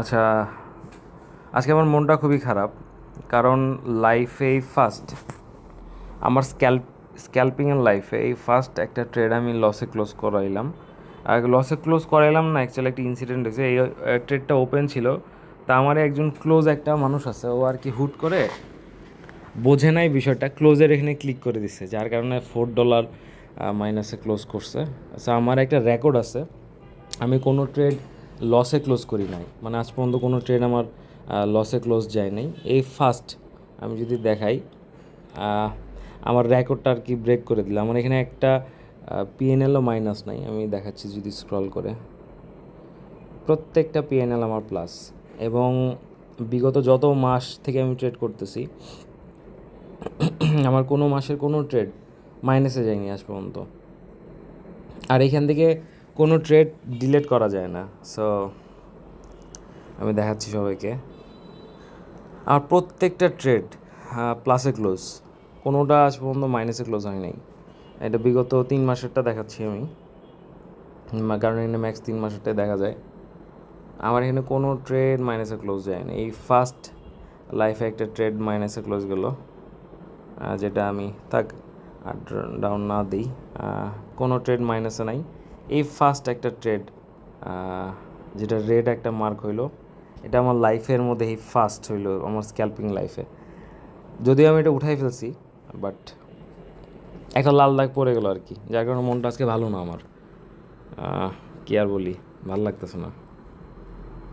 আচ্ছা, আজকে আমার মনটা খুবই খারাপ, কারণ লাইফে এই ফার্স্ট আমার স্ক্যাল্পিংয়ের লাইফে এই ফার্স্ট একটা ট্রেড আমি লসে ক্লোজ করাইলাম। আর লসে ক্লোজ করাইলাম না, অ্যাকচুয়ালি একটা ইনসিডেন্ট হয়েছে। এই ট্রেডটা ওপেন ছিল, তা আমার একজন ক্লোজ একটা মানুষ আছে, ও আর কি হুট করে বোঝে নাই বিষয়টা, ক্লোজের এখানে ক্লিক করে দিচ্ছে, যার কারণে $4 মাইনাসে ক্লোজ করছে। আচ্ছা, আমার একটা রেকর্ড আছে, আমি কোনো ট্রেড লসে ক্লোজ করি নাই, মানে আজ পর্যন্ত কোনো ট্রেড আমার লসে ক্লোজ যায় নাই। এই ফার্স্ট আমি যদি দেখাই, আমার রেকর্ডটা আর কি ব্রেক করে দিলাম। আমার এখানে একটা পিএনএলও মাইনাস নাই, আমি দেখাচ্ছি যদি স্ক্রল করে, প্রত্যেকটা পিএনএল আমার প্লাস। এবং বিগত যত মাস থেকে আমি ট্রেড করতেছি, আমার কোনো মাসের কোনো ট্রেড মাইনাসে যায়নি আজ পর্যন্ত। আর এখান থেকে কোনো ট্রেড ডিলিট করা যায় না। সো আমি দেখাচ্ছি সবাইকে, আমার প্রত্যেকটা ট্রেড প্লাসে ক্লোজ, কোনোটা আজ পর্যন্ত মাইনাসে ক্লোজ হয় নাই। এটা বিগত 3 মাসেরটা দেখাচ্ছি আমি, কারণ এখানে ম্যাক্স 3 মাসেরটাই দেখা যায়। আমার এখানে কোনো ট্রেড মাইনাসে ক্লোজ যায় না। এই ফার্স্ট লাইফে একটা ট্রেড মাইনাসে ক্লোজ গেলো, যেটা আমি থাক আর ডাউন না দিই, কোনো ট্রেড মাইনাসে নাই। এই ফার্স্ট একটা ট্রেড যেটা রেড একটা মার্ক হইলো, এটা আমার লাইফের মধ্যে এই ফার্স্ট হইলো আমার স্ক্যাল্পিং লাইফে। যদিও আমি এটা উঠাই ফেলছি, বাট একটা লাল দাগ পড়ে গেলো আর কি, যার কারণে মনটা আজকে ভালো না আমার। কি আর বলি, ভালো লাগতেছে না।